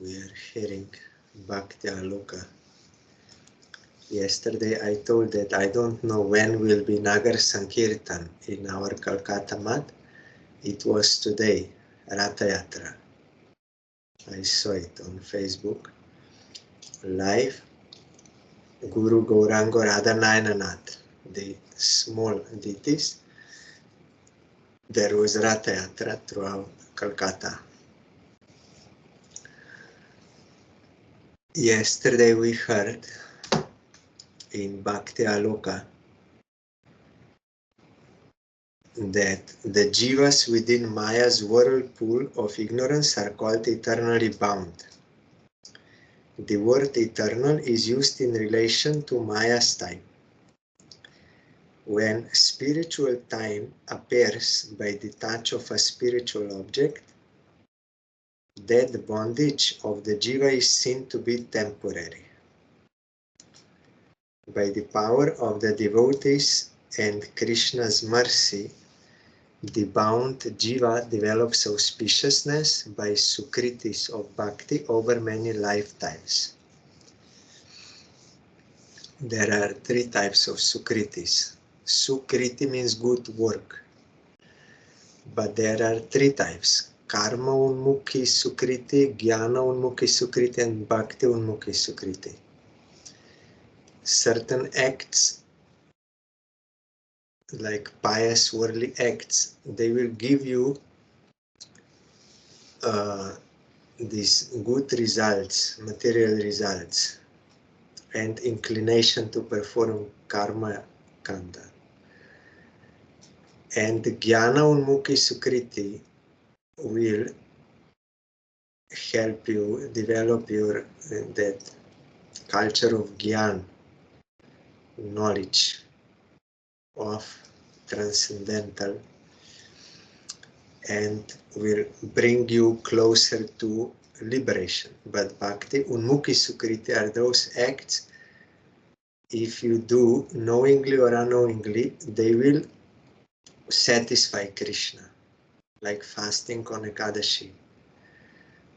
We are hearing Bhaktyaloka. Yesterday I told that I don't know when will be Nagar Sankirtan in our Calcutta Mat. It was today, Ratha Yatra. I saw it on Facebook. Live, Guru Gaurango Radhanayanath, the small deities. There was Ratha Yatra throughout Calcutta. Yesterday we heard in Bhaktyaloka that the jivas within Maya's whirlpool of ignorance are called eternally bound. The word eternal is used in relation to Maya's time. When spiritual time appears by the touch of a spiritual object, that bondage of the jiva is seen to be temporary. By the power of the devotees and Krishna's mercy, the bound jiva develops auspiciousness by sukritis of bhakti over many lifetimes. There are three types of sukritis. Sukriti means good work, but there are three types: karma unmukhi sukriti, jnana unmukhi sukriti, and bhakti unmukhi sukriti. Certain acts, like pious worldly acts, they will give you these good results, material results, and inclination to perform karma kanda. And the jnana unmukhi sukriti will help you develop your that culture of gyan, knowledge of transcendental, and will bring you closer to liberation. But bhakti unmukhi sukriti are those acts, if you do knowingly or unknowingly, they will satisfy Krishna, like fasting on Ekadashi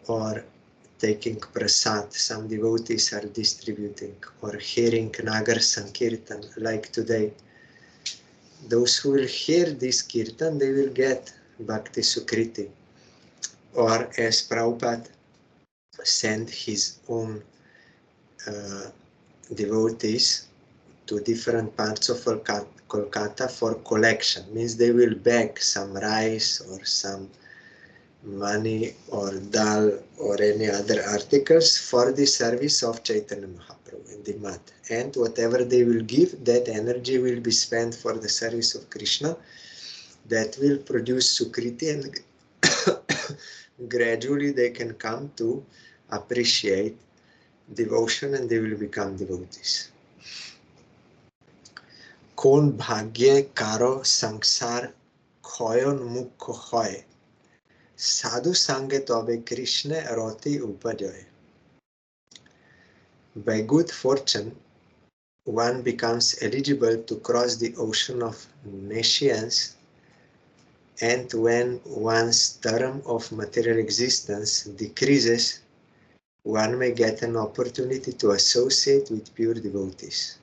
or taking prasad, some devotees are distributing, or hearing Nagar Sankirtan, like today. Those who will hear this kirtan, they will get Bhakti Sukriti. Or as Prabhupada sent his own devotees to different parts of Kolkata for collection, means they will beg some rice or some money or dal or any other articles for the service of Chaitanya Mahaprabhu in the mat. And whatever they will give, that energy will be spent for the service of Krishna. That will produce Sukriti, and gradually they can come to appreciate devotion and they will become devotees. Kon bhagye karo sangsar khoyon mukho hoy, sadhu sange tobe Krishna roti upajoy. By good fortune, one becomes eligible to cross the ocean of nescience, and when one's term of material existence decreases, one may get an opportunity to associate with pure devotees.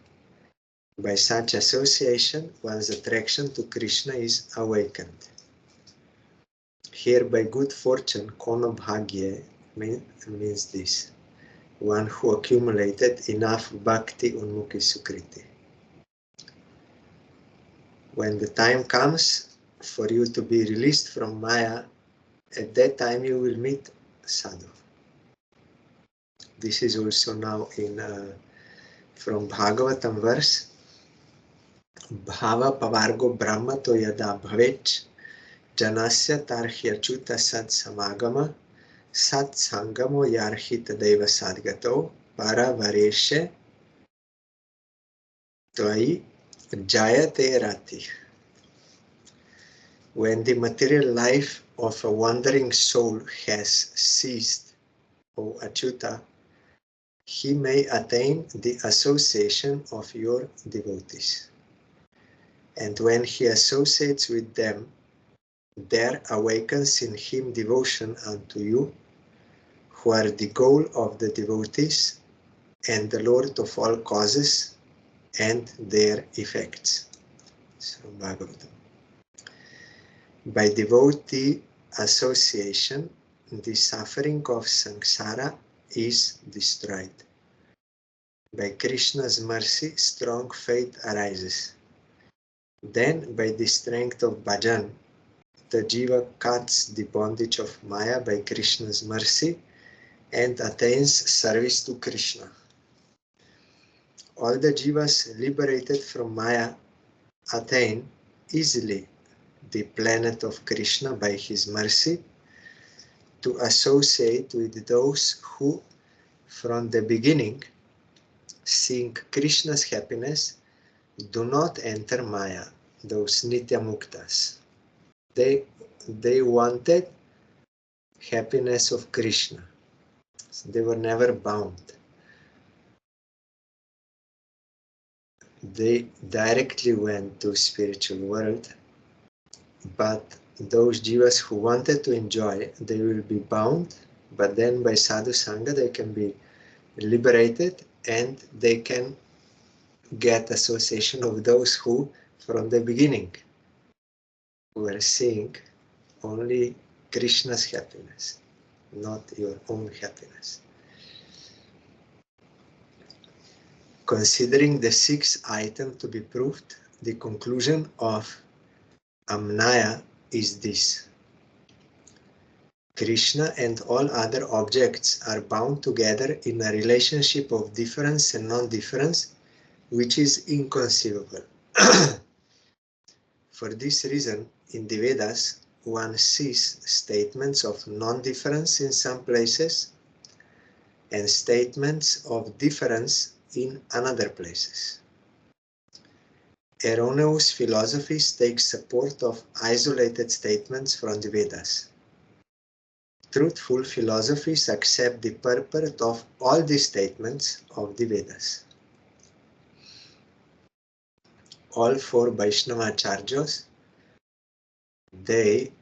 By such association, one's attraction to Krishna is awakened. Here, by good fortune, kono bhagye means this: one who accumulated enough bhakti unmukhi sukriti. When the time comes for you to be released from Maya, at that time you will meet sadhu. This is also now in from Bhagavatam verse. Bhava pavargo brahma to yada bhavech janasya tarhyachuta sat samagama sat sangamo yarhita deva sadgato paravareshe tvai jayate rati. When the material life of a wandering soul has ceased, O Achyuta, he may attain the association of your devotees. And when he associates with them, there awakens in him devotion unto you, who are the goal of the devotees and the Lord of all causes and their effects. So, Bhagavatam. By devotee association, the suffering of samsara is destroyed. By Krishna's mercy, strong faith arises. Then, by the strength of bhajan, the jiva cuts the bondage of Maya by Krishna's mercy and attains service to Krishna. All the jivas liberated from Maya attain easily the planet of Krishna by his mercy to associate with those who, from the beginning, seeing Krishna's happiness, do not enter Maya, those Nitya Muktas. They wanted happiness of Krishna. So they were never bound. They directly went to spiritual world, but those jivas who wanted to enjoy, they will be bound, but then by sadhu sangha they can be liberated and they can get association of those who from the beginning were seeing only Krishna's happiness, not your own happiness. Considering the sixth item to be proved, the conclusion of Amnaya is this. Krishna and all other objects are bound together in a relationship of difference and non-difference, which is inconceivable. For this reason, in the Vedas, one sees statements of non-difference in some places and statements of difference in another places. Erroneous philosophies take support of isolated statements from the Vedas. Truthful philosophies accept the purport of all the statements of the Vedas. All four Vaishnava Acharyas, they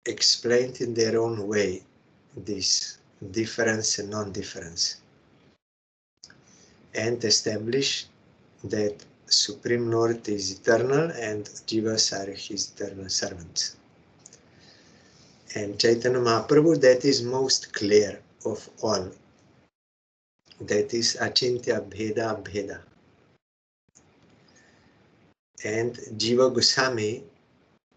explained in their own way this difference and non-difference and established that Supreme Lord is eternal and jivas are his eternal servants. And Chaitanya Mahaprabhu, that is most clear of all. That is Achintya Bheda Bheda. And Jiva Goswami,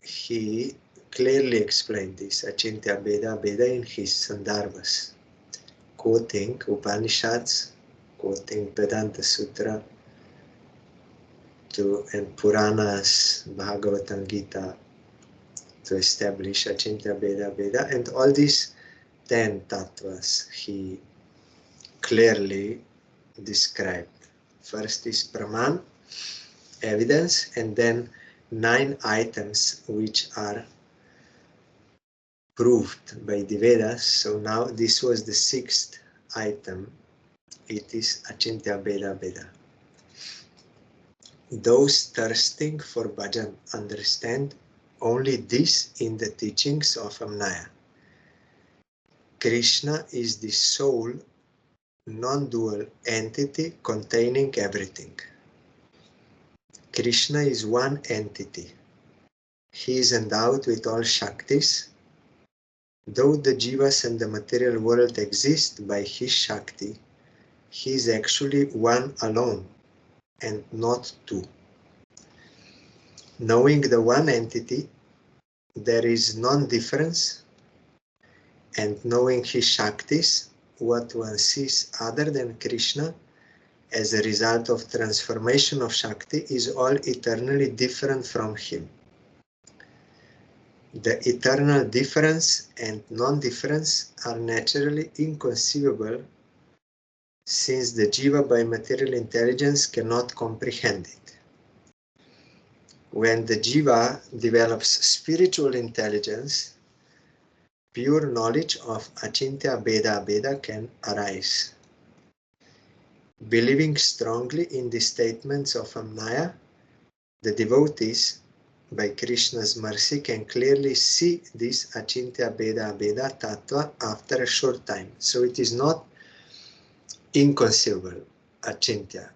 he clearly explained this Achintya Bheda Bheda in his Sandarbhas, quoting Upanishads, quoting Vedanta Sutra, and Puranas, Bhagavatam Gita, to establish Achintya Bheda Bheda, and all these 10 tattvas he clearly described. First is Praman, evidence, and then 9 items which are proved by the Vedas. So now this was the 6th item. It is Achintya Bheda Bheda. Those thirsting for bhajan understand only this in the teachings of Amnaya. Krishna is the sole, non-dual entity containing everything. Krishna is one entity. He is endowed with all Shaktis. Though the jivas and the material world exist by his Shakti, he is actually one alone and not two. Knowing the one entity, there is non-difference, and knowing his Shaktis, what one sees other than Krishna, as a result of transformation of Shakti, is all eternally different from him. The eternal difference and non-difference are naturally inconceivable, since the jiva by material intelligence cannot comprehend it. When the jiva develops spiritual intelligence, pure knowledge of Achintya Bheda Bheda can arise. Believing strongly in the statements of Amnaya, the devotees by Krishna's mercy, can clearly see this Achintya Bheda Abheda Tattva after a short time. So it is not inconceivable, Achintya.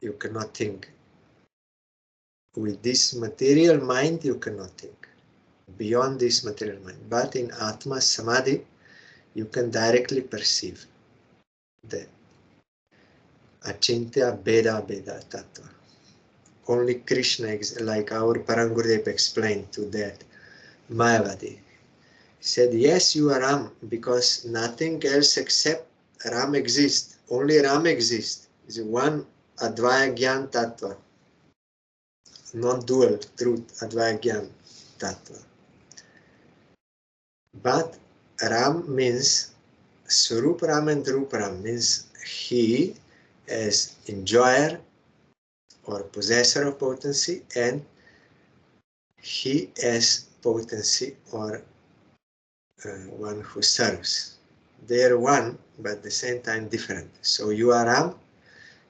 You cannot think. With this material mind, you cannot think. Beyond this material mind. But in Atma Samadhi, you can directly perceive the Achintya Bheda Abheda Tattva. Only Krishna, like our Parangurudev explained to that Mayavadi. He said, yes, you are Ram, because nothing else except Ram exists. Only Ram exists. It's one Advaya Gyan Tattva. Non-dual truth, Advaya Gyan Tattva. But Ram means, Swarup Ram and Rup Ram means he as enjoyer or possessor of potency, and he as potency or one who serves. They are one, but at the same time different. So you are Ram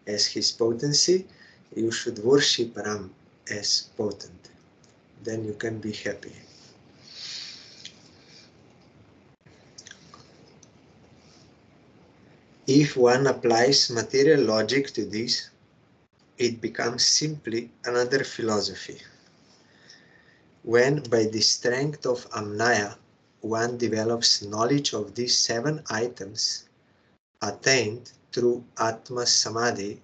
as his potency, you should worship Ram as potent. Then you can be happy. If one applies material logic to this, it becomes simply another philosophy. When by the strength of Amnaya, one develops knowledge of these 7 items attained through Atma Samadhi,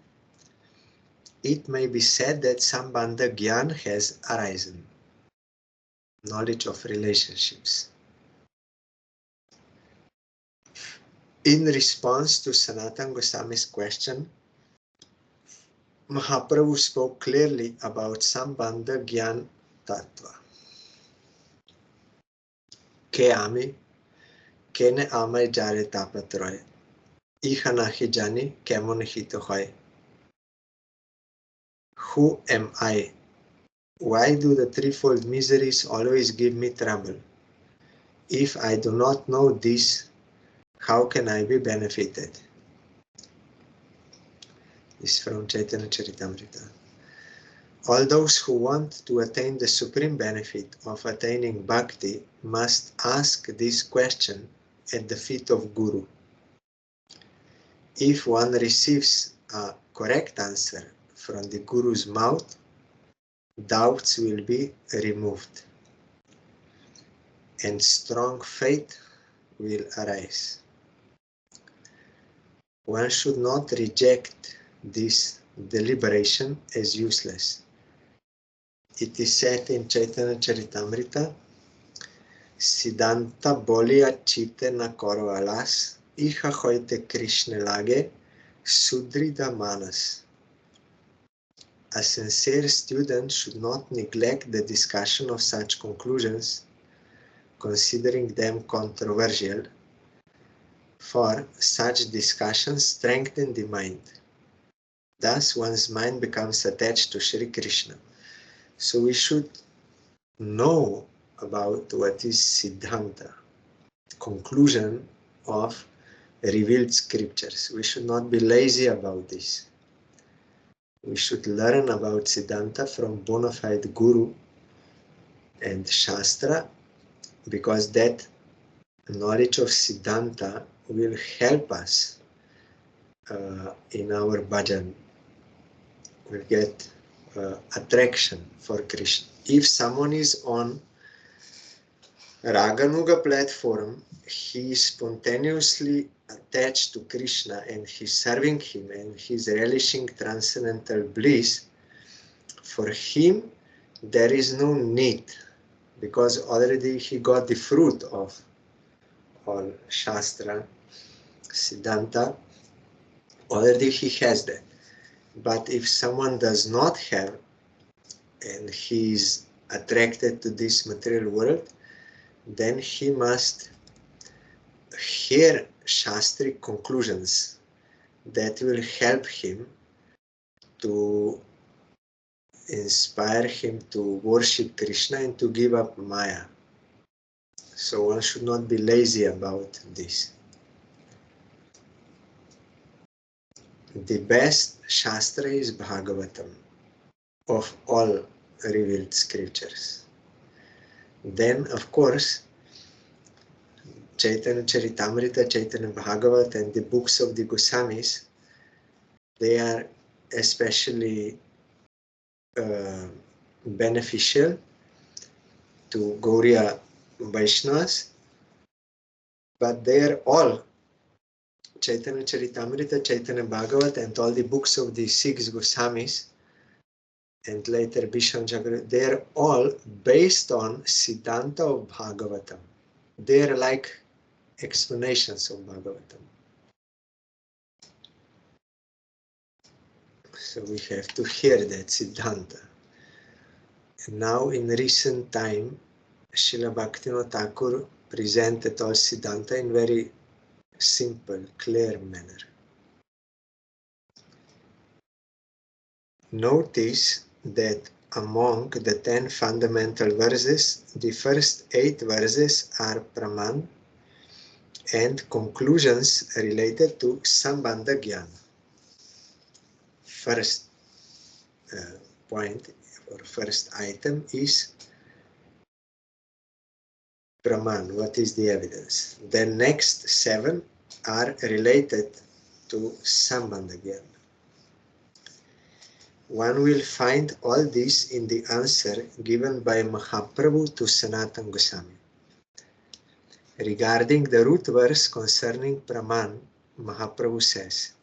it may be said that Sambandha Gyan has arisen, knowledge of relationships. In response to Sanatana Goswami's question, Mahaprabhu spoke clearly about Sambandha Gyan Tattva. Ke ami, kene amai jare tapat roye. Iha nahi jani, kemon hito hoy. Who am I? Why do the threefold miseries always give me trouble? If I do not know this, how can I be benefited? This is from Chaitanya Charitamrita. All those who want to attain the supreme benefit of attaining bhakti must ask this question at the feet of Guru. If one receives a correct answer from the Guru's mouth, doubts will be removed and strong faith will arise. One should not reject this deliberation as useless. It is said in Chaitanya Charitamrita, Siddhanta bolia chite na koro alas, iha hoite Krishna lage, sudrida manas. A sincere student should not neglect the discussion of such conclusions, considering them controversial, for such discussions strengthen the mind. Thus one's mind becomes attached to Shri Krishna. So we should know about what is Siddhanta, conclusion of revealed scriptures. We should not be lazy about this. We should learn about Siddhanta from bona fide Guru and Shastra, because that knowledge of Siddhanta will help us in our bhajan. We'll get attraction for Krishna. If someone is on Raganuga platform, he is spontaneously attached to Krishna and he's serving him and he's relishing transcendental bliss. For him, there is no need, because already he got the fruit of all Shastra, Siddhanta, already he has that. But if someone does not have, and he is attracted to this material world, then he must hear Shastric conclusions that will help him to inspire him to worship Krishna and to give up Maya. So one should not be lazy about this. The best Shastra is Bhagavatam of all revealed scriptures. Then, of course, Chaitanya Charitamrita, Chaitanya Bhagavat, and the books of the Goswamis, they are especially beneficial to Gauriya Vaishnavas, but they are all, Chaitanya Charitamrita, Chaitanya Bhagavat, and all the books of the 6 Goswamis, and later Bhisham Jagara, they are all based on Siddhanta of Bhagavatam. They are like explanations of Bhagavatam. So we have to hear that Siddhanta. And now in recent time, Srila Bhaktivinoda Thakur presented all Siddhanta in very simple, clear manner. Notice that among the 10 fundamental verses, the first 8 verses are Praman and conclusions related to Sambandha Jnana. First point or first item is Praman, what is the evidence? The next 7 are related to Sambandha Jnana. One will find all this in the answer given by Mahaprabhu to Sanatana Goswami. Regarding the root verse concerning Praman, Mahaprabhu says,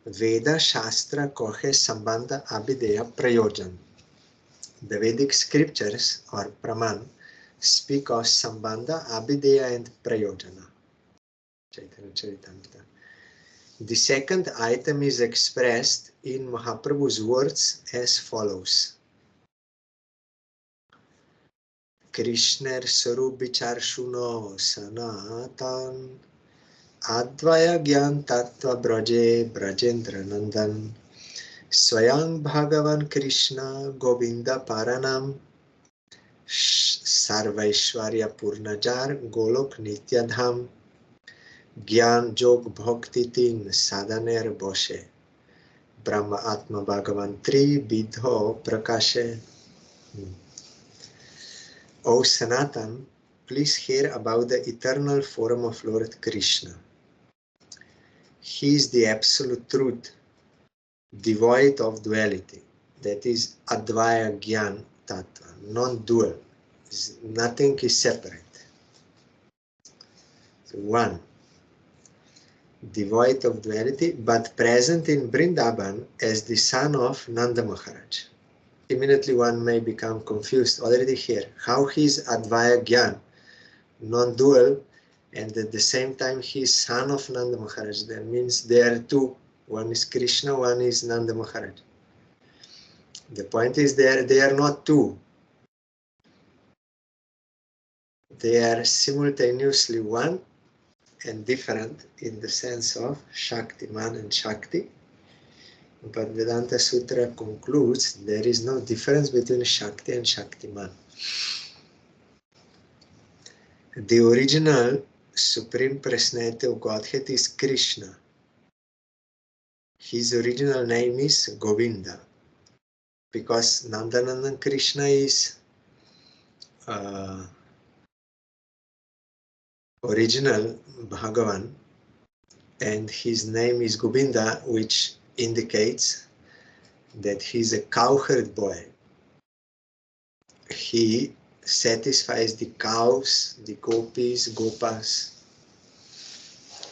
Veda Shastra Kohe Sambandha Abhideya Prayojan. The Vedic scriptures, or Praman, speak of Sambandha, Abhideya and Prayojana. Chaitanya Charitamrita. The second item is expressed in Mahaprabhu's words as follows. Krishner Sarup Vichar Shuno Sanatan Advaya Gyan Tattva Braje Brajendra Nandan Swayam Bhagavan Krishna Govinda Paranam Sarvaishwarya Purnajar Golok Nityadham Gyan Jog Bhakti Tin Sadaner Boshe Brahma Atma Bhagavan Tri Bidho Prakashe. O Sanatan, please hear about the eternal form of Lord Krishna. He is the absolute truth, devoid of duality. That is Advaya Gyan Tattva, non-dual. Nothing is separate. So one, devoid of duality, but present in Vrindavan as the son of Nanda Maharaj. Immediately one may become confused already here. How he is Advaya Gyan, non-dual, and at the same time he is son of Nanda Maharaj. That means there are two. One is Krishna, one is Nanda Maharaj. The point is they are not two. They are simultaneously one and different in the sense of Shaktiman and Shakti. But Vedanta Sutra concludes there is no difference between Shakti and Shaktiman. The original Supreme Personality of Godhead is Krishna. His original name is Govinda. Because Nandanandan Krishna is original Bhagavan and his name is Govinda, which indicates that he is a cowherd boy. He satisfies the cows, the gopis, gopas.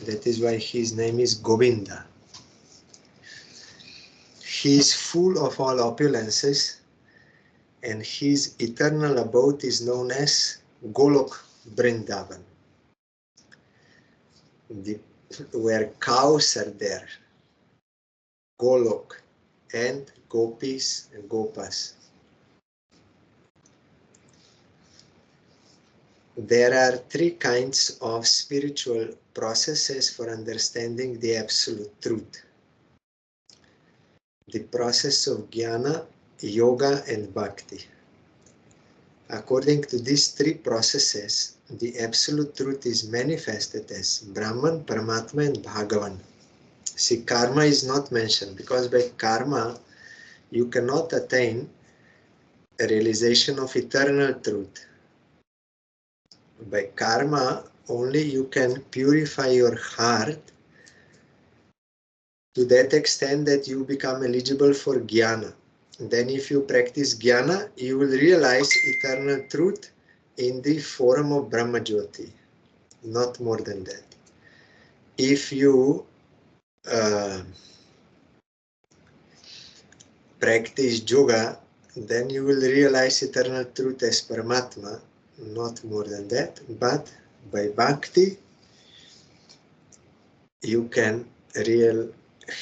That is why his name is Govinda. He is full of all opulences and his eternal abode is known as Golok Vrindavan, where cows are there, Golok, and gopis and gopas. There are 3 kinds of spiritual processes for understanding the absolute truth. The process of jnana, yoga, and bhakti. According to these 3 processes, the absolute truth is manifested as Brahman, Paramatma, and Bhagavan. See, karma is not mentioned because by karma you cannot attain a realization of eternal truth. By karma, only you can purify your heart to that extent that you become eligible for jnana. Then if you practice jnana, you will realize eternal truth in the form of Brahmajyoti, not more than that. If you practice yoga, then you will realize eternal truth as Paramatma, not more than that. But by bhakti, you can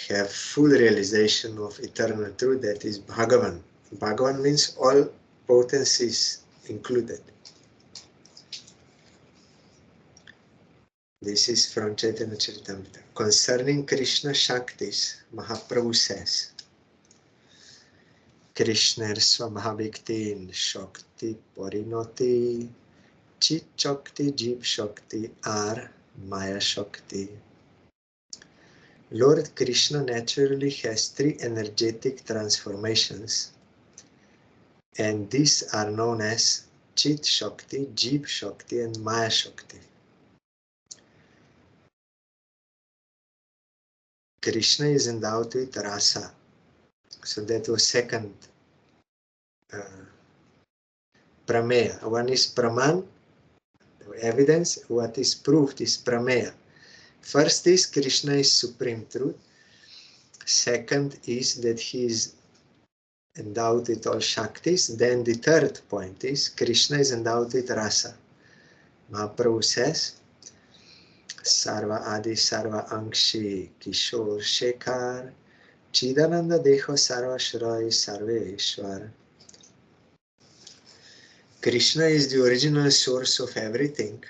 have full realization of eternal truth, that is Bhagavan. Bhagavan means all potencies included. This is from Chaitanya Charitamrita. Concerning Krishna Shaktis, Mahaprabhu says, Krishna Swabhaviktin Shakti Parinoti Chit Shakti Jeev Shakti are Maya Shakti. Lord Krishna naturally has three energetic transformations, and these are known as Chit Shakti, Jeev Shakti, and Maya Shakti. Krishna is endowed with rasa. So that was second prameya. One is praman, evidence. What is proved is prameya. First is Krishna is supreme truth. Second is that he is endowed with all Shaktis. Then the third point is Krishna is endowed with rasa. Mahaprabhu says, Sarva Adi Sarva Angshi Kishor Shekhar Chidananda Deho Sarva Shrai Sarveshwar. Krishna is the original source of everything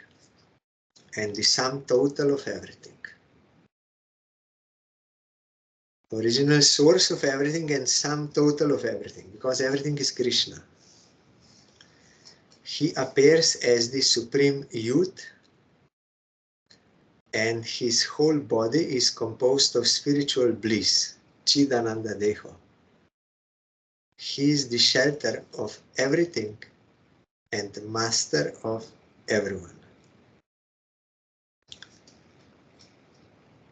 and the sum total of everything. Original source of everything and sum total of everything, because everything is Krishna. He appears as the supreme youth, and his whole body is composed of spiritual bliss, Chidananda Deho. He is the shelter of everything and the master of everyone.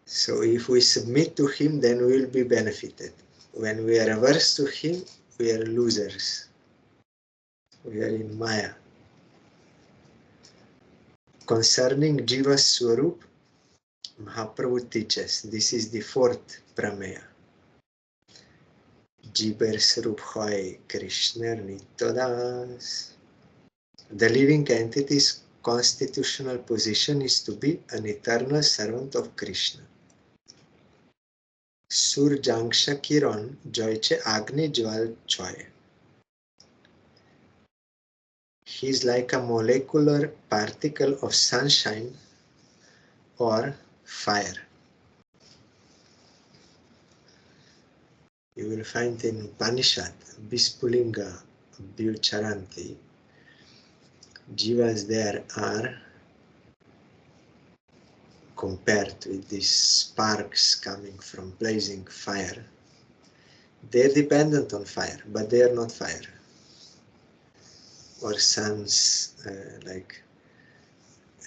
So if we submit to him, then we will be benefited. When we are averse to him, we are losers. We are in Maya. Concerning Jiva Swarup, Mahaprabhu teaches, this is the fourth prameya. Jiver Swarup Hoy Krishna Nitodas. The living entity's constitutional position is to be an eternal servant of Krishna. Surjangsha Kiran Joyche Agni Jwal Choy. He is like a molecular particle of sunshine or fire. You will find in Upanishad, Vispulinga Vyucharanti, jivas there are compared with these sparks coming from blazing fire. They're dependent on fire, but they are not fire. Or suns, like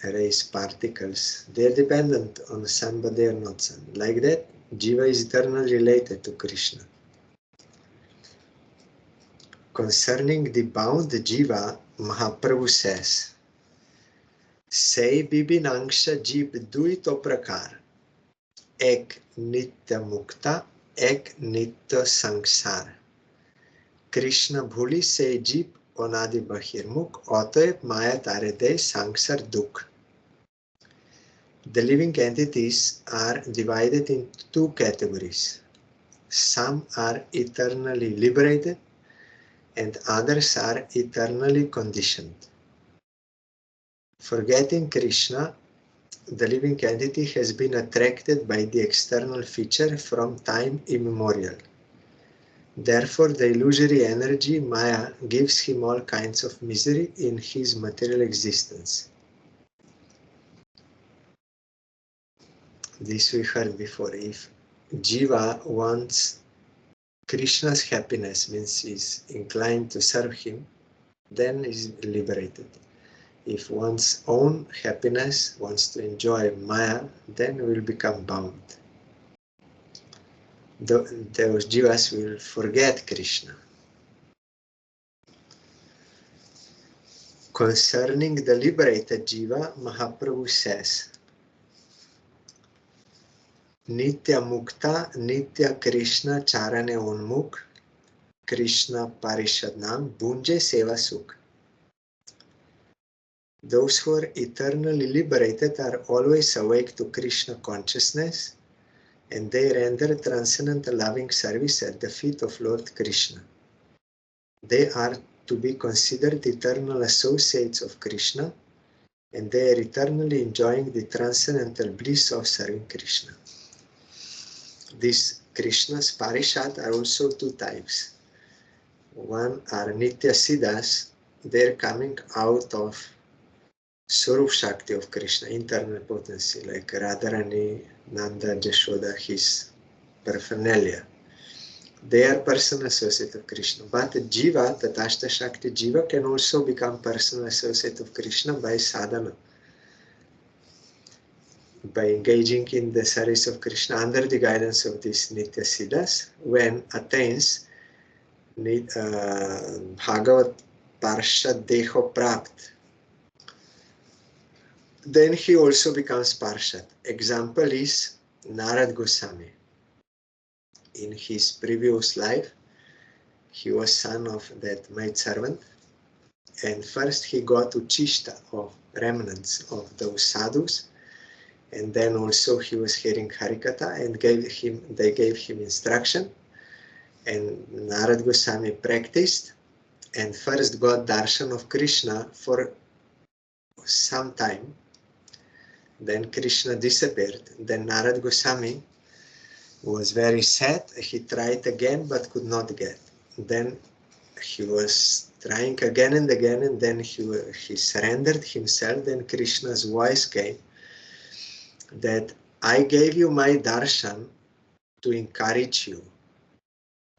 rays particles, they're dependent on the sun, but they are not sun. Like that, Jiva is eternally related to Krishna. Concerning the bound Jiva, Mahaprabhu says, Sei Bibinangsha Jeev Duito Prakar, Ek Nitya Mukta, Ek Nitya Sangsar. Krishna Bhuli Sei Jeev Onadi Bahirmukh, Otoeb Maya Tarede Sangsar Dukh. The living entities are divided into two categories. Some are eternally liberated and others are eternally conditioned. Forgetting Krishna, the living entity has been attracted by the external feature from time immemorial. Therefore, the illusory energy, Maya, gives him all kinds of misery in his material existence. This we heard before. If Jiva wants Krishna's happiness means is inclined to serve him, then is liberated. If one's own happiness wants to enjoy Maya, then will become bound. Those jivas will forget Krishna. Concerning the liberated jiva, Mahaprabhu says, Nitya Mukta, Nitya Krishna Charane Unmukh, Krishna Parishadnam, Bunje Seva Sukh. Those who are eternally liberated are always awake to Krishna consciousness, and they render transcendental loving service at the feet of Lord Krishna. They are to be considered eternal associates of Krishna, and they are eternally enjoying the transcendental bliss of serving Krishna. These Krishna's Parishad are also two types. One are Nitya Siddhas, they are coming out of Swarup Shakti of Krishna, internal potency, like Radharani, Nanda, Jashoda, his paraphernalia. They are personal associate of Krishna. But Jiva, Tatashta Shakti Jiva, can also become personal associate of Krishna by sadhana, by engaging in the service of Krishna under the guidance of these Nitya Siddhas. When attains Bhagavat Parshad Deho Prapt, then he also becomes Parshad. Example is Narad Goswami. In his previous life, he was son of that maidservant, and first he got Uchishta of remnants of those sadhus, and then also he was hearing Harikatha, and they gave him instruction, and Narad Goswami practiced, and first got darshan of Krishna for some time. Then Krishna disappeared. Then Narad Goswami was very sad. He tried again but could not get. Then he was trying again and again, and then he surrendered himself. Then Krishna's voice came that I gave you my darshan to encourage you.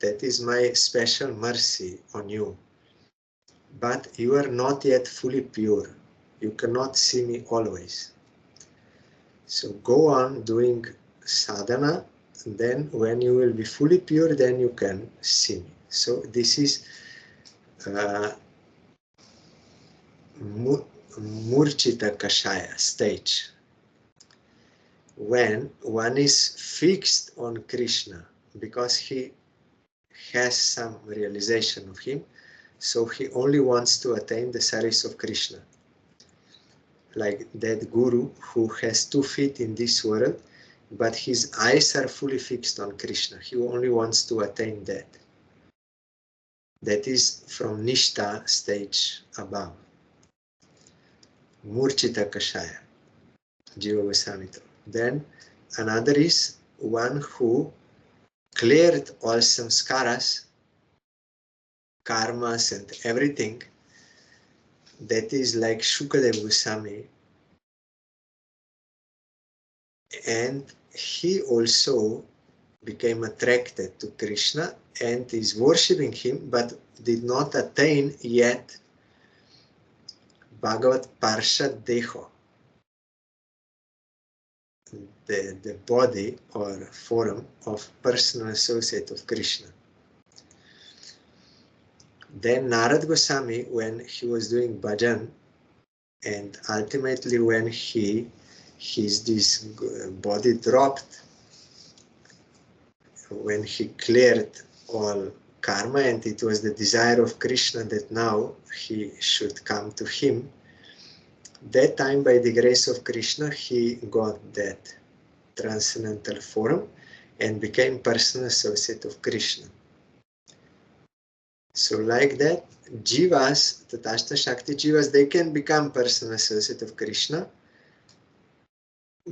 That is my special mercy on you. But you are not yet fully pure. You cannot see me always. So go on doing sadhana, and then when you will be fully pure, then you can see me. So this is Murchita Kashaya stage. When one is fixed on Krishna, because he has some realization of him, so he only wants to attain the service of Krishna. Like that guru who has 2 feet in this world, but his eyes are fully fixed on Krishna. He only wants to attain that. That is from Nishta stage above. Murchita Kashaya, Jiva Goswami. Then another is one who cleared all samskaras, karmas and everything. That is like Shukadeva Goswami. And he also became attracted to Krishna and is worshipping him, but did not attain yet Bhagavat Parshad Deho, the body or form of personal associate of Krishna. Then Narad Goswami, when he was doing bhajan, and ultimately when this body dropped, when he cleared all karma, and it was the desire of Krishna that now he should come to him, that time by the grace of Krishna he got that transcendental form and became personal associate of Krishna. So like that, jivas, Tatashta Shakti jivas, they can become personal associate of Krishna,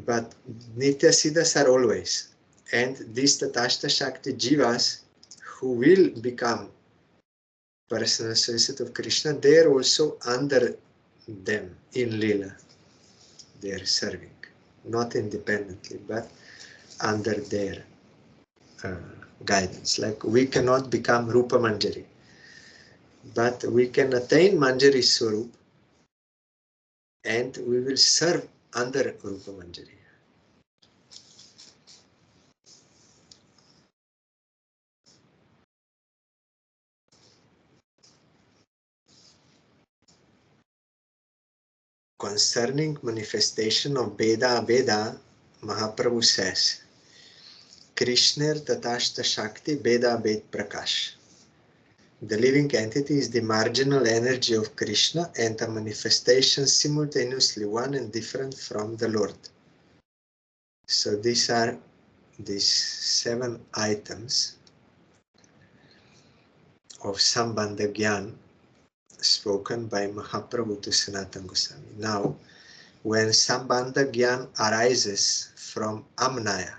but Nitya Siddhas are always. And these Tatashta Shakti jivas who will become personal associate of Krishna, they are also under them in Lila. They are serving, not independently, but under their guidance. Like we cannot become Rupa Manjari, but we can attain Manjari Swarup and we will serve under Rupa Manjari. Concerning manifestation of Veda Abheda, Mahaprabhu says, Krishner Tatashta Shakti Veda Abhed Prakash. The living entity is the marginal energy of Krishna and a manifestation simultaneously one and different from the Lord. So these are these 7 items of Sambandha Gyan spoken by Mahaprabhu to Sanatana Goswami. Now, when Sambandha Gyan arises from Amnaya,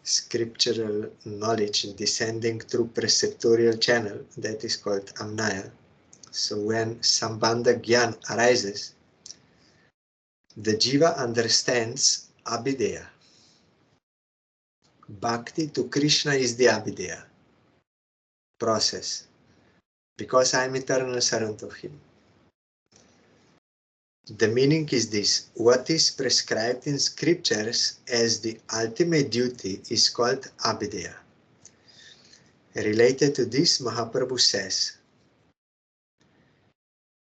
scriptural knowledge descending through preceptorial channel, that is called Amnaya. So when Sambandha Gyan arises, the Jiva understands Abhideya. Bhakti to Krishna is the Abhideya process, because I am eternal servant of him. The meaning is this: what is prescribed in scriptures as the ultimate duty is called Abhideya. Related to this, Mahaprabhu says,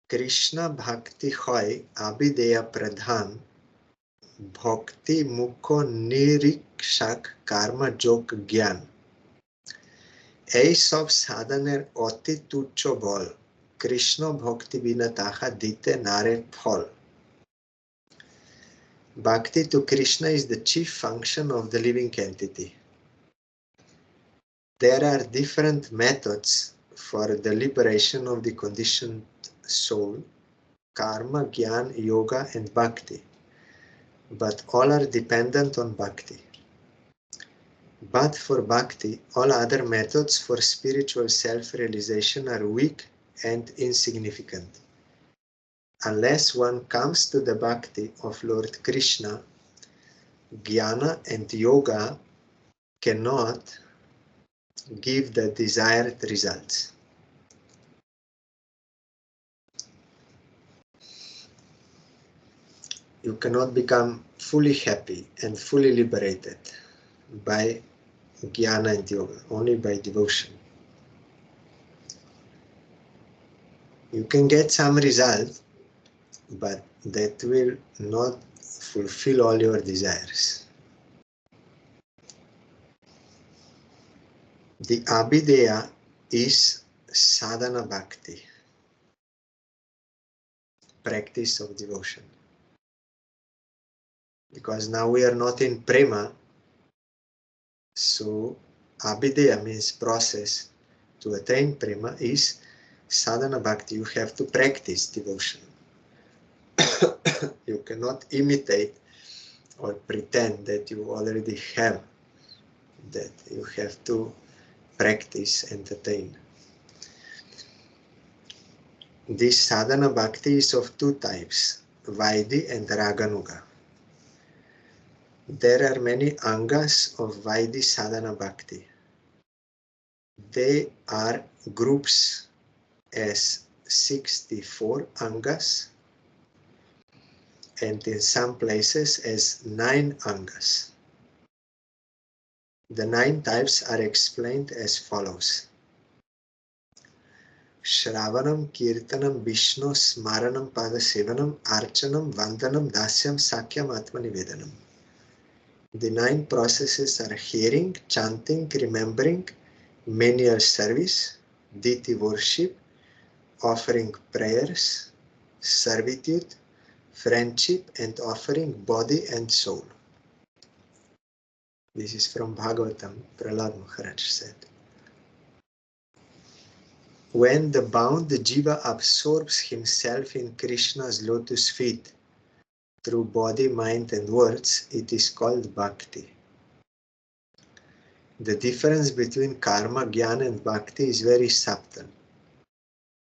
Krishna Bhakti hoy Abhideya Pradhan Bhakti Mukho Nirikshak Karma Jog Gyan. এই সব সাধনের অতি তুচ্ছ বল, কৃষ্ণ ভক্তি বিনা তাহা দিতে নারে ফল. Bhakti to Krishna is the chief function of the living entity. There are different methods for the liberation of the conditioned soul: karma, jnana, yoga, and bhakti. But all are dependent on bhakti. But for bhakti, all other methods for spiritual self-realization are weak and insignificant. Unless one comes to the bhakti of Lord Krishna, jnana and yoga cannot give the desired results. You cannot become fully happy and fully liberated by jnana and yoga, only by devotion. You can get some result, but that will not fulfill all your desires. The Abhideya is sadhana bhakti, practice of devotion. Because now we are not in prema, so Abhideya means process. To attain prema is sadhana bhakti. You have to practice devotion. You cannot imitate or pretend that you already have that. You have to practice and attain. This sadhana bhakti is of 2 types, Vaidhi and Raganuga. There are many angas of Vaidhi sadhana bhakti. They are groups as 64 angas, and in some places as 9 angas. The 9 types are explained as follows: Shravanam, Kirtanam, Vishnu, Smaranam, Padasevanam, Archanam, Vandanam, Dasyam, Sakyam, Atmanivedanam. The 9 processes are hearing, chanting, remembering, menial service, deity worship, offering prayers, servitude, friendship, and offering body and soul. This is from Bhagavatam, Prahlad Maharaj said. When the bound jiva absorbs himself in Krishna's lotus feet through body, mind, and words, it is called bhakti. The difference between karma, jnana, and bhakti is very subtle.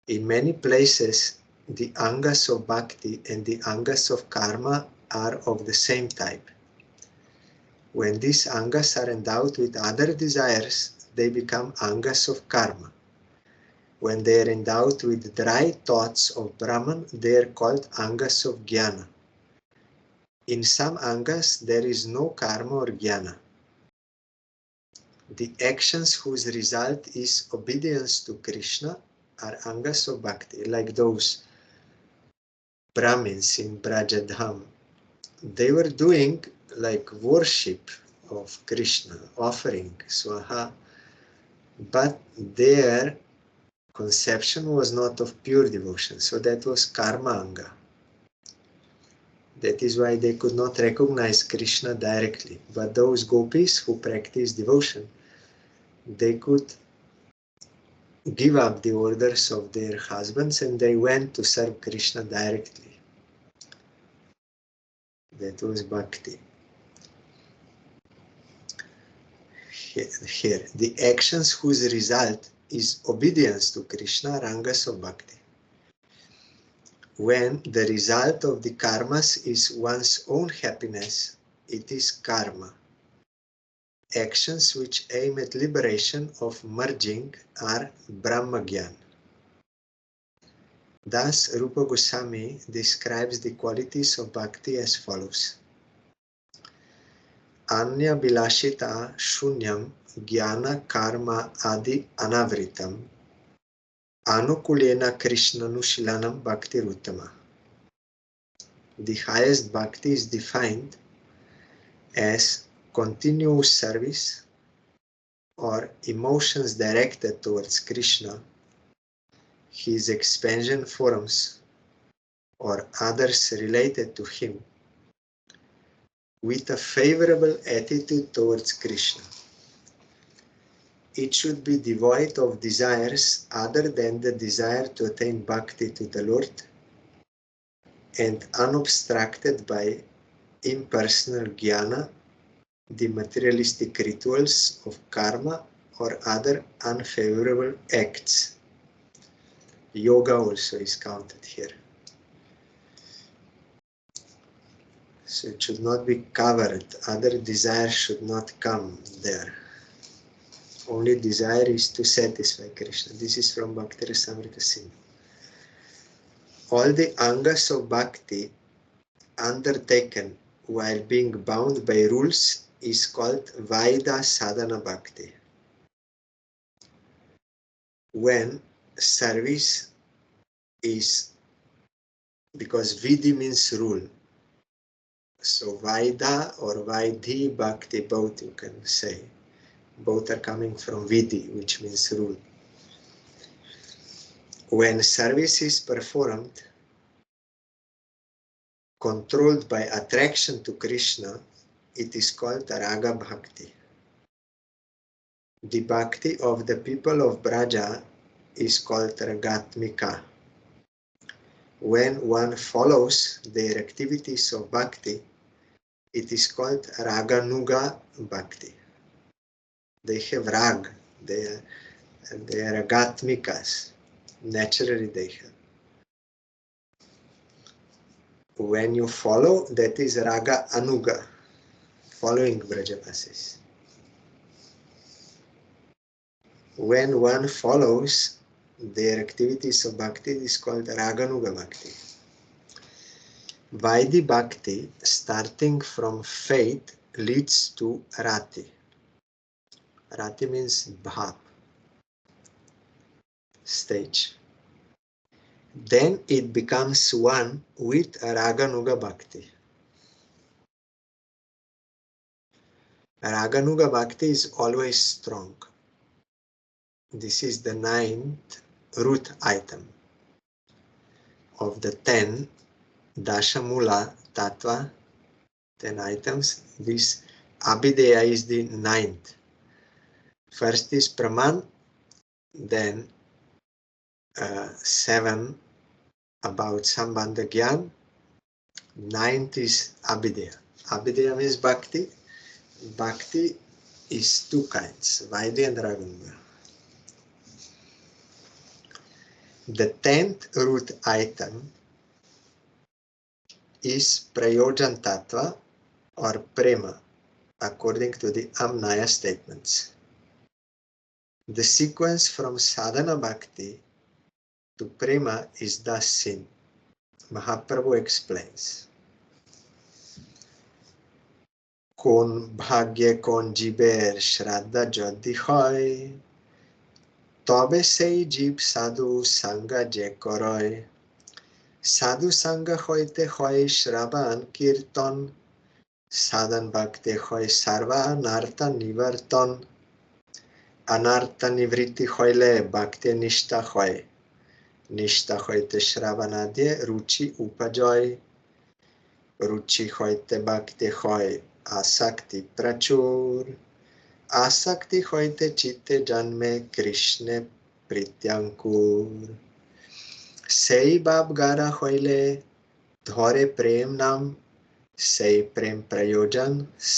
In many places, the angas of bhakti and the angas of karma are of the same type. When these angas are endowed with other desires, they become angas of karma. When they are endowed with dry thoughts of Brahman, they are called angas of jnana. In some angas, there is no karma or jnana. The actions whose result is obedience to Krishna are angas of bhakti, like those Brahmins in Brajadham. They were doing like worship of Krishna, offering swaha, but their conception was not of pure devotion, so that was karma anga. That is why they could not recognize Krishna directly. But those gopis who practice devotion, they could give up the orders of their husbands and they went to serve Krishna directly. That was bhakti. Here, the actions whose result is obedience to Krishna are angas of bhakti. When the result of the karmas is one's own happiness, it is karma. Actions which aim at liberation of merging are Brahmagyan. Thus, Rupa Goswami describes the qualities of bhakti as follows. Anya bilashita shunyam jnana karma adi anavritam anukulena krishnanushilanam bhakti ruttama. The highest bhakti is defined as continuous service or emotions directed towards Krishna, his expansion forms, or others related to him, with a favorable attitude towards Krishna. It should be devoid of desires other than the desire to attain bhakti to the Lord and unobstructed by impersonal jnana, the materialistic rituals of karma or other unfavorable acts. Yoga also is counted here. So it should not be covered. Other desires should not come there. Only desire is to satisfy Krishna. This is from Bhakti Rasamrita Sindhu. All the angas of bhakti undertaken while being bound by rules is called Vaida Sadhana Bhakti. When service is, because Vidhi means rule, so Vaida or Vaidhi Bhakti, both you can say. Both are coming from Vidhi, which means rule. When service is performed, controlled by attraction to Krishna, it is called Raga Bhakti. The Bhakti of the people of Braja is called Ragatmika. When one follows their activities of Bhakti, it is called Raganuga Bhakti. They have Rag, they are Ragatmikas. Naturally they have. When you follow, that is Raga Anuga, following Brajavasis. When one follows their activities of Bhakti, it is called Raganuga Bhakti. Vaidhi Bhakti, starting from faith, leads to Rati. Rati means Bhav, stage. Then it becomes one with Raganuga Bhakti. Raganuga Bhakti is always strong. This is the 9th root item of the 10 Dashamula Tattva, 10 items. This Abhideya is the 9th. First is Praman, then 7 about Sambandha Gyan, 9th is Abhideya. Abhideya means Bhakti. Bhakti is two kinds, Vaidhi and Raganuga. The 10th root item is Prayojan Tattva or Prema, according to the Amnaya statements. The sequence from sadhana bhakti to prema is thus seen. Mahaprabhu explains. কোন ভাগ্যে কোন জীবের শ্রদ্ধা যদি হয় তবে সেই জীব সাধু সঙ্গ যে করয় সাধু সঙ্গ হইতে হয় শ্রবণ কীর্তন সাধন ভক্তি হয় সর্বানার্থ নিবর্তন অনার্থ নিবৃত্তি হইলে ভক্তি নিষ্ঠা হয় নিষ্ঠা হইতে শ্রবণাদি রুচি উপজয় রুচি হইতে ভক্তি হয় আসক্তি প্রচুর আসক্তি হইতে চিত্তে জন্মে কৃষ্ণে প্রীত্যঙ্কুর সেই ভাব গাঢ় হইলে ধরে প্রেম নাম সেই প্রেম প্রয়োজন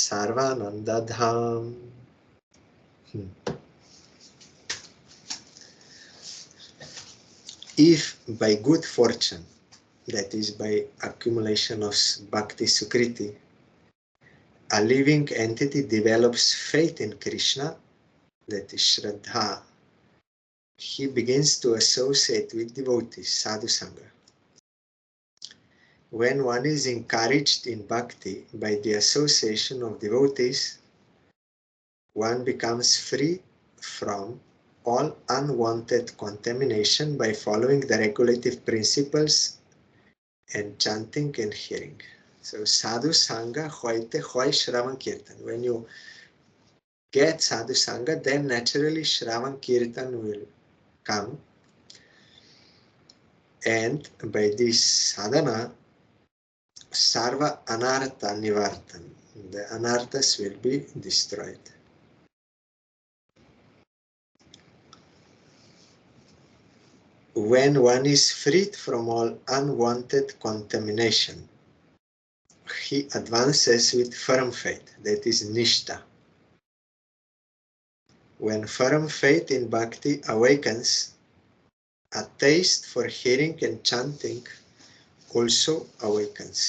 সর্বানন্দ ধাম If by good fortune, that is by accumulation of bhakti sukriti, a living entity develops faith in Krishna, that is Shraddha, he begins to associate with devotees, sadhu sangha. When one is encouraged in bhakti by the association of devotees, one becomes free from all unwanted contamination by following the regulative principles and chanting and hearing. So sadhu sangha hoite hoy shravan kirtan. When you get sadhu sangha, then naturally shravan kirtan will come, and by this sadhana sarva anartha nivartan, the anarthas will be destroyed. When one is freed from all unwanted contamination, he advances with firm faith, that is nishta. When firm faith in bhakti awakens, a taste for hearing and chanting also awakens.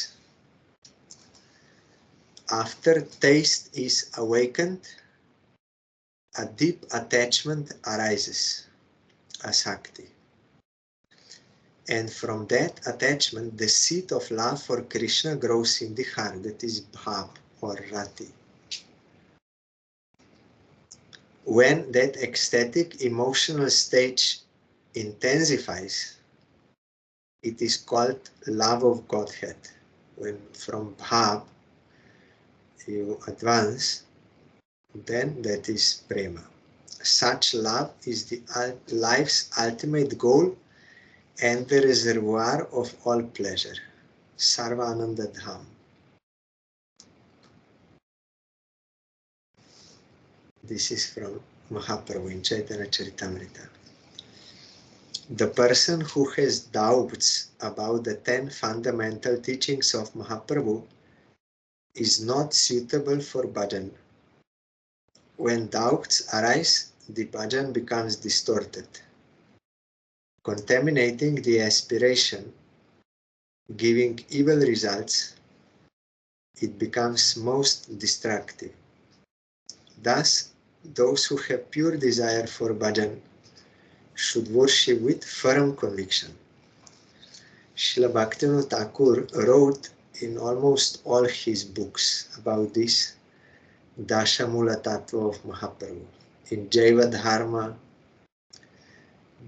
After taste is awakened, a deep attachment arises, asakti. And from that attachment, the seed of love for Krishna grows in the heart, that is bhav or rati. When that ecstatic emotional stage intensifies, it is called love of Godhead. When from bhav you advance, then that is prema. Such love is the life's ultimate goal and the reservoir of all pleasure, Sarvananda Dham. This is from Mahaprabhu in Chaitanya Charitamrita. The person who has doubts about the 10 fundamental teachings of Mahaprabhu is not suitable for bhajan. When doubts arise, the bhajan becomes distorted, contaminating the aspiration, giving evil results. It becomes most destructive. Thus, those who have pure desire for bhajan should worship with firm conviction. Srila Bhaktivinoda Thakur wrote in almost all his books about this Dashamula Tattva of Mahaprabhu. In Jaiva Dharma,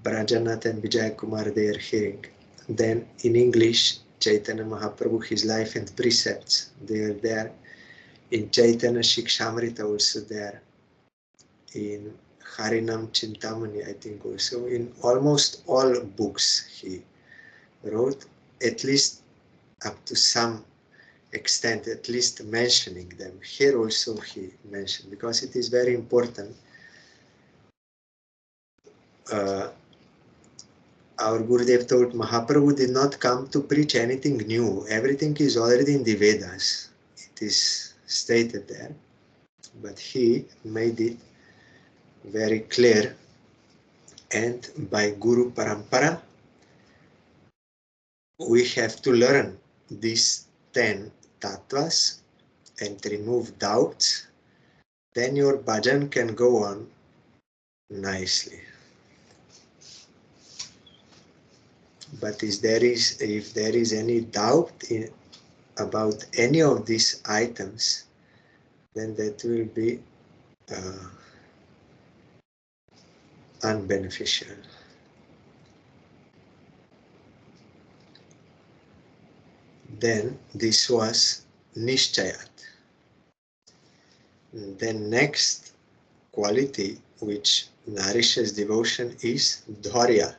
Brajanath and Vijay Kumar, they are hearing. Then in English, Chaitanya Mahaprabhu, his life and precepts, they are there. In Chaitanya Shikshamrita also there. In Harinam Chintamani, I think also. In almost all books he wrote, at least up to some extent, at least mentioning them. Here also he mentioned, because it is very important. Our Gurudev told Mahaprabhu did not come to preach anything new. Everything is already in the Vedas. It is stated there. But he made it very clear. And by Guru Parampara, we have to learn these 10 tattvas and remove doubts then your bhajan can go on nicely. But if there is any doubt about any of these items, then that will be unbeneficial. Then this was nishchayat. Then next quality which nourishes devotion is dhaurya,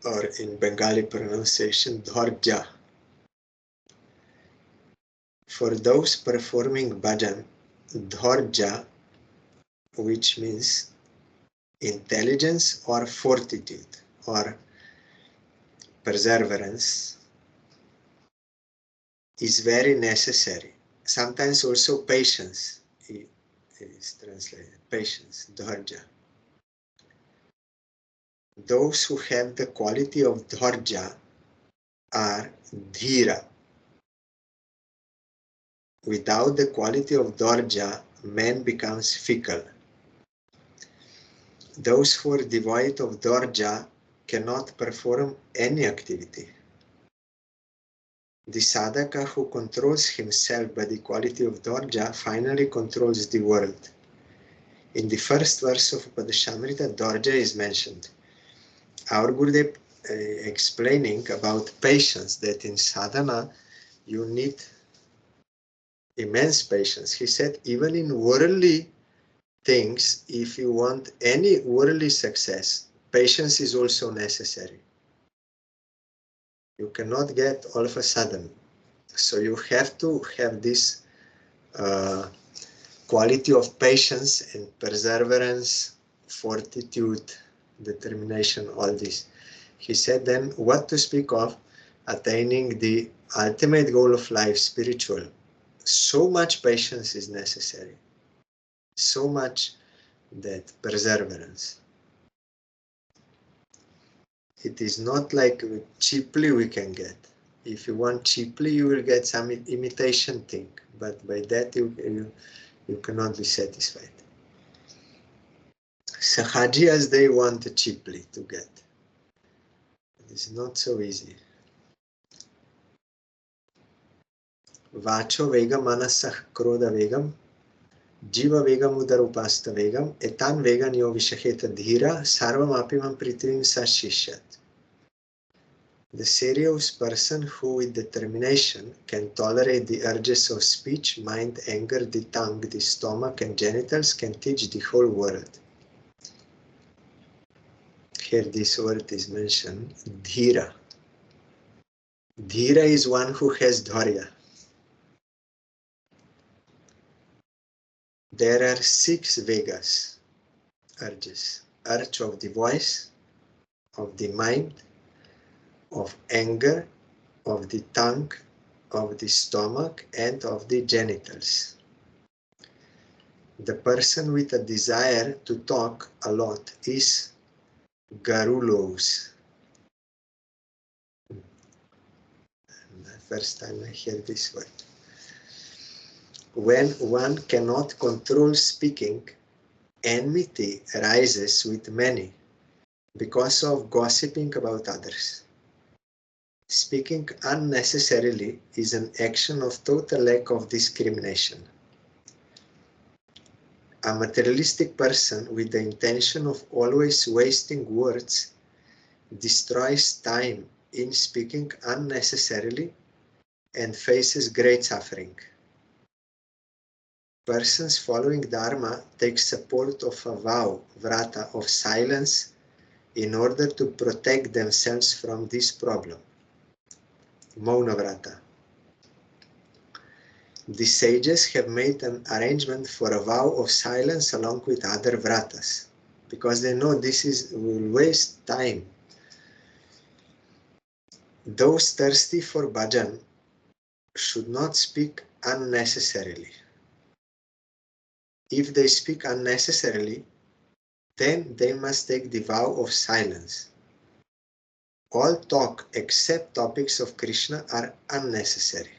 or in Bengali pronunciation dhaurya. For those performing bhajan, dhaurya, which means intelligence or fortitude or perseverance, is very necessary. Sometimes also patience is translated, patience, dhaurya. Those who have the quality of dhaurya are dhira. Without the quality of dhaurya, man becomes fickle. Those who are devoid of dhaurya cannot perform any activity. The sadhaka who controls himself by the quality of dhaurya finally controls the world. In the first verse of Upadeshamrita, dhaurya is mentioned. Our Gurudev explaining about patience, that in sadhana you need immense patience. He said even in worldly things, if you want any worldly success, patience is also necessary. You cannot get all of a sudden. So you have to have this quality of patience and perseverance, fortitude, determination, all this. He said then what to speak of attaining the ultimate goal of life, spiritual. So much patience is necessary. So much that perseverance. It is not like cheaply we can get. If you want cheaply, you will get some imitation thing, but by that you cannot be satisfied. Sahajiyas, they want cheaply to get. It is not so easy. Vacho vegam manasah kroda vegam jiva vegam udarupasta vegam etan vegan yo vishaheta dhira sarvam apimam prithvim sashishyat. The serious person who with determination can tolerate the urges of speech, mind, anger, the tongue, the stomach and genitals can teach the whole world. Here this word is mentioned, dhira. Dhira is one who has dhaurya. There are 6 vegas, urges. Urge of the voice, of the mind, of anger, of the tongue, of the stomach, and of the genitals. The person with a desire to talk a lot is garulos. The first time I hear this word. When one cannot control speaking, enmity arises with many because of gossiping about others. Speaking unnecessarily is an action of total lack of discrimination. A materialistic person with the intention of always wasting words destroys time in speaking unnecessarily and faces great suffering. Persons following Dharma take support of a vow, vrata, of silence in order to protect themselves from this problem. Mauna vrata. The sages have made an arrangement for a vow of silence along with other vratas, because they know this will waste time. Those thirsty for bhajan should not speak unnecessarily. If they speak unnecessarily, then they must take the vow of silence. All talk except topics of Krishna are unnecessary.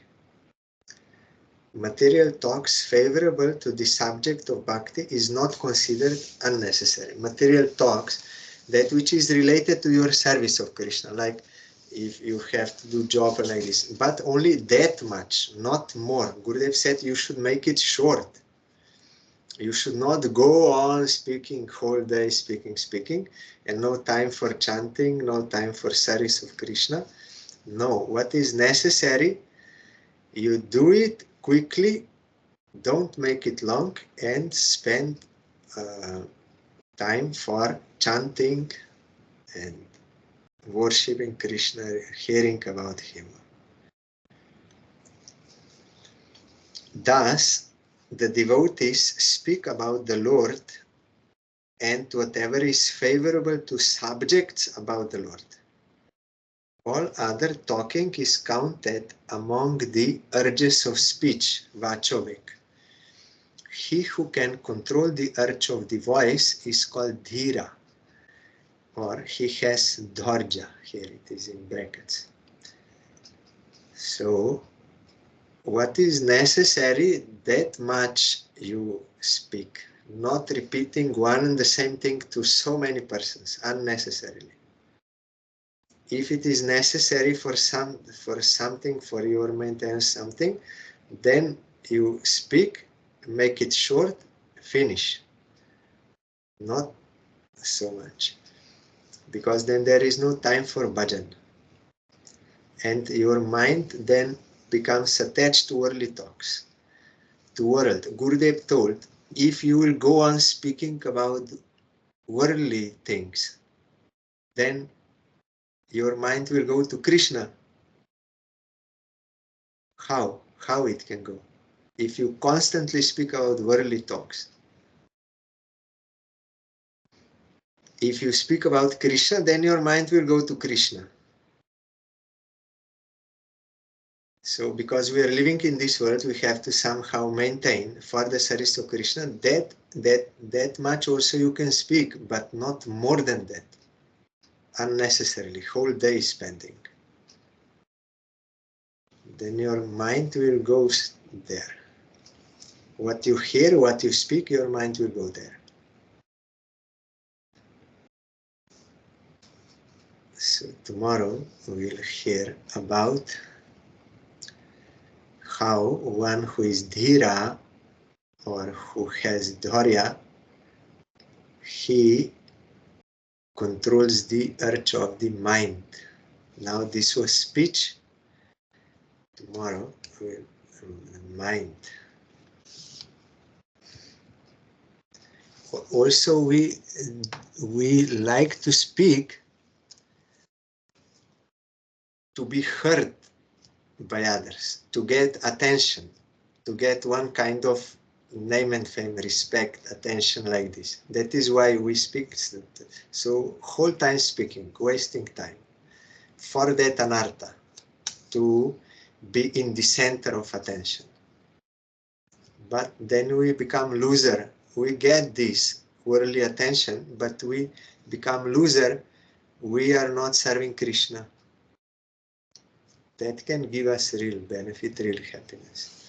Material talks favorable to the subject of bhakti is not considered unnecessary. Material talks, that which is related to your service of Krishna, like if you have to do job like this, but only that much, not more. Gurudev said you should make it short. You should not go on speaking whole day, speaking, and no time for chanting, no time for service of Krishna. No, what is necessary, you do it quickly, don't make it long, and spend time for chanting and worshipping Krishna, hearing about him. Thus, the devotees speak about the Lord and whatever is favorable to subjects about the Lord. All other talking is counted among the urges of speech, vachovik. He who can control the urge of the voice is called dhira, or he has dharja. Here it is in brackets. So, what is necessary, that much you speak, not repeating one and the same thing to so many persons unnecessarily. If it is necessary for something, for your maintenance something, then you speak, make it short, finish. Not so much, because then there is no time for bhajan, and your mind then becomes attached to worldly talks, to world. Gurudev told, if you will go on speaking about worldly things, then your mind will go to Krishna. How? How it can go? If you constantly speak about worldly talks. If you speak about Krishna, then your mind will go to Krishna. So, because we are living in this world, we have to somehow maintain for the service of Krishna that much also you can speak, but not more than that. Unnecessarily, whole day spending. Then your mind will go there. What you hear, what you speak, your mind will go there. So tomorrow we'll hear about how one who is dhira or who has dharya, he controls the urge of the mind. Now this was speech. Tomorrow we'll mind. Also we like to speak to be heard by others, to get attention, to get one kind of name and fame, respect, attention like this. That is why we speak. So whole time speaking, wasting time. For that anartha, to be in the center of attention. But then we become loser. We get this worldly attention, but we become loser. We are not serving Krishna. That can give us real benefit, real happiness.